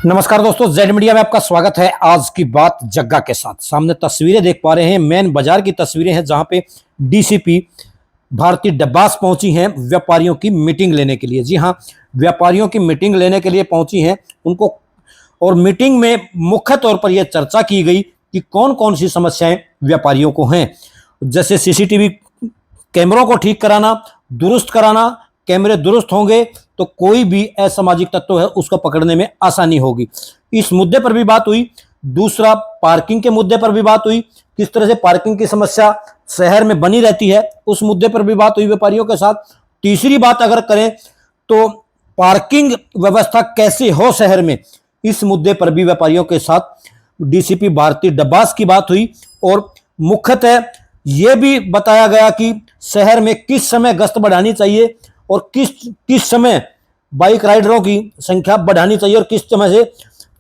नमस्कार दोस्तों, Z media में आपका स्वागत है। आज की बात जग्गा के साथ। सामने तस्वीरें देख पा रहे हैं, मेन बाजार की तस्वीरें हैं जहां पे डीसीपी भारती डब्बास पहुंची हैं व्यापारियों की मीटिंग लेने के लिए। जी हां, व्यापारियों की मीटिंग लेने के लिए पहुंची हैं उनको, और मीटिंग में मुख्य तौर पर यह चर्चा की गई कि कौन कौन सी समस्याएं व्यापारियों को हैं, जैसे सीसीटीवी कैमरों को ठीक कराना, दुरुस्त कराना। कैमरे दुरुस्त होंगे तो कोई भी असामाजिक तत्व है उसको पकड़ने में आसानी होगी। इस मुद्दे पर भी बात हुई। दूसरा, पार्किंग के मुद्दे पर भी बात हुई, किस तरह से पार्किंग की समस्या शहर में बनी रहती है, उस मुद्दे पर भी बात हुई व्यापारियों के साथ। तीसरी बात अगर करें तो पार्किंग व्यवस्था कैसे हो शहर में, इस मुद्दे पर भी व्यापारियों के साथ डीसीपी भारती डब्बास की बात हुई। और मुख्यतः यह भी बताया गया कि शहर में किस समय गश्त बढ़ानी चाहिए और किस समय बाइक राइडरों की संख्या बढ़ानी चाहिए और किस समय से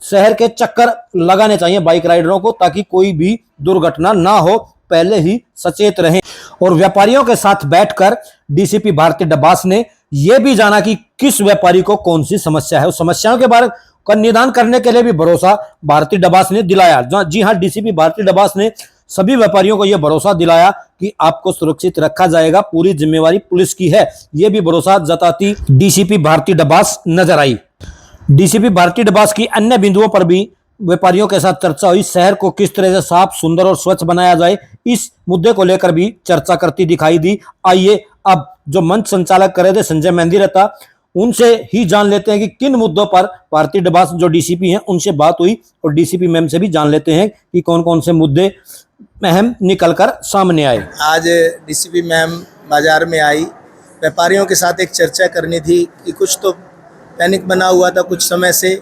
शहर के चक्कर लगाने चाहिए बाइक राइडरों को, ताकि कोई भी दुर्घटना ना हो, पहले ही सचेत रहें। और व्यापारियों के साथ बैठकर डीसीपी भारती डब्बास ने यह भी जाना कि किस व्यापारी को कौन सी समस्या है। उस समस्याओं के बारे का निदान करने के लिए भी भरोसा भारती डब्बास ने दिलाया। जी हां, डीसीपी भारती डब्बास ने सभी व्यापारियों को यह भरोसा दिलाया कि आपको सुरक्षित रखा जाएगा, पूरी जिम्मेवारी पुलिस की है। यह भी भरोसा जताती डीसीपी भारती डब्बास नजर आई। डीसीपी भारती डब्बास की अन्य बिंदुओं पर भी व्यापारियों के साथ चर्चा हुई। शहर को किस तरह से साफ, सुंदर और स्वच्छ बनाया जाए, इस मुद्दे को लेकर भी चर्चा करती दिखाई दी। आइए अब जो मंच संचालक कर रहे थे संजय मेहंदीरता, उनसे ही जान लेते हैं कि किन मुद्दों पर भारती डब्बास जो डीसीपी हैं उनसे बात हुई, और डीसीपी मैम से भी जान लेते हैं कि कौन कौन से मुद्दे अहम निकलकर सामने आए। आज डीसीपी मैम बाजार में आई, व्यापारियों के साथ एक चर्चा करनी थी कि कुछ तो पैनिक बना हुआ था कुछ समय से।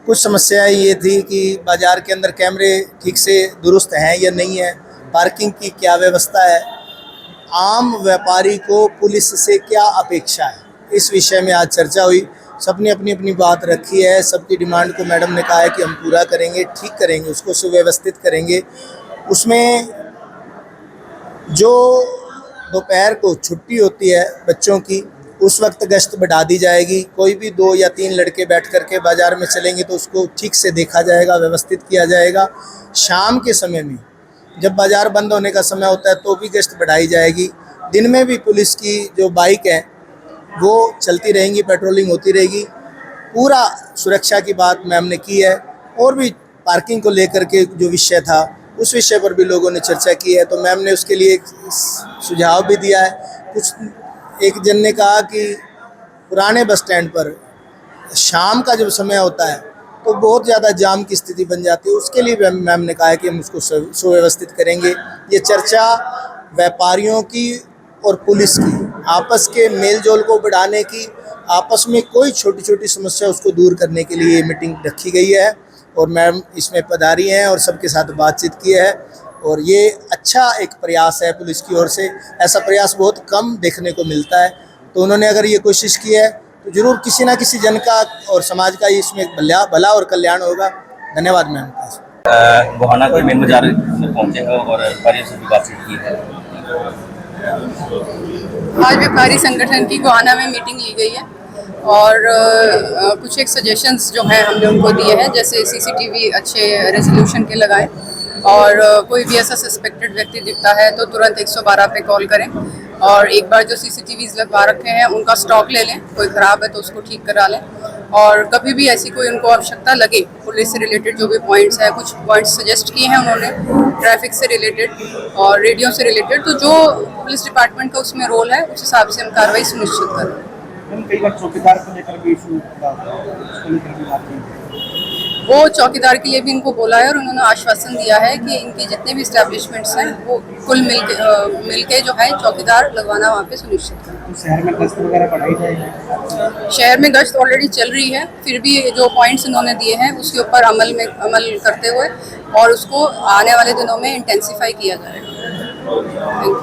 कुछ समस्याएं ये थी कि बाजार के अंदर कैमरे ठीक से दुरुस्त हैं या नहीं है, पार्किंग की क्या व्यवस्था है, आम व्यापारी को पुलिस से क्या अपेक्षा है, इस विषय में आज चर्चा हुई। सबने अपनी अपनी बात रखी है। सबकी डिमांड को मैडम ने कहा है कि हम पूरा करेंगे, ठीक करेंगे, उसको सुव्यवस्थित करेंगे। उसमें जो दोपहर को छुट्टी होती है बच्चों की, उस वक्त गश्त बढ़ा दी जाएगी। कोई भी 2 या 3 लड़के बैठ करके बाज़ार में चलेंगे तो उसको ठीक से देखा जाएगा, व्यवस्थित किया जाएगा। शाम के समय में जब बाज़ार बंद होने का समय होता है तो भी गश्त बढ़ाई जाएगी। दिन में भी पुलिस की जो बाइक है वो चलती रहेंगी, पेट्रोलिंग होती रहेगी। पूरा सुरक्षा की बात मैम ने की है। और भी पार्किंग को लेकर के जो विषय था उस विषय पर भी लोगों ने चर्चा की है, तो मैम ने उसके लिए एक सुझाव भी दिया है। कुछ एक जन ने कहा कि पुराने बस स्टैंड पर शाम का जब समय होता है तो बहुत ज़्यादा जाम की स्थिति बन जाती है, उसके लिए मैम ने कहा है कि हम उसको सुव्यवस्थित करेंगे। ये चर्चा व्यापारियों की और पुलिस की आपस के मेल जोल को बढ़ाने की, आपस में कोई छोटी छोटी समस्या उसको दूर करने के लिए ये मीटिंग रखी गई है। और मैम इसमें पधारी हैं और सबके साथ बातचीत की है, और ये अच्छा एक प्रयास है पुलिस की ओर से। ऐसा प्रयास बहुत कम देखने को मिलता है, तो उन्होंने अगर ये कोशिश की है तो जरूर किसी ना किसी जन का और समाज का इसमें भला और कल्याण होगा। धन्यवाद मैम। गोहाना के मेन बाजार में पहुंचे हैं और व्यापारियों से भी बातचीत की है। आज व्यापारी संगठन की गोहाना में मीटिंग ली गई है और कुछ एक सजेशंस जो हैं हमने उनको दिए हैं, जैसे सीसीटीवी अच्छे रेजोल्यूशन के लगाएं, और कोई भी ऐसा सस्पेक्टेड व्यक्ति दिखता है तो तुरंत 112 पे कॉल करें, और एक बार जो सीसीटीवीज लगवा रखे हैं उनका स्टॉक ले लें, कोई ख़राब है तो उसको ठीक करा लें। और कभी भी ऐसी कोई उनको आवश्यकता लगे पुलिस से रिलेटेड जो भी पॉइंट्स हैं, कुछ पॉइंट्स सजेस्ट किए हैं उन्होंने ट्रैफिक से रिलेटेड और रेडियो से रिलेटेड, तो जो पुलिस डिपार्टमेंट का उसमें रोल है उस हिसाब से हम कार्रवाई सुनिश्चित करें। कई बार चौकीदार को लेकर भी इशू उसको लेकर भी बात की। वो चौकीदार के लिए भी इनको बोला है और उन्होंने आश्वासन दिया है कि इनके जितने भी इस्टेब्लिशमेंट्स हैं वो कुल मिलके जो है चौकीदार लगवाना वहाँ पे सुनिश्चित करें। तो शहर में गश्त वगैरह बढ़ाई जाएगी। शहर में गश्त ऑलरेडी चल रही है, फिर भी जो पॉइंट्स इन्होंने दिए हैं उसके ऊपर अमल करते हुए और उसको आने वाले दिनों में इंटेंसिफाई किया जाएगा। Thank you.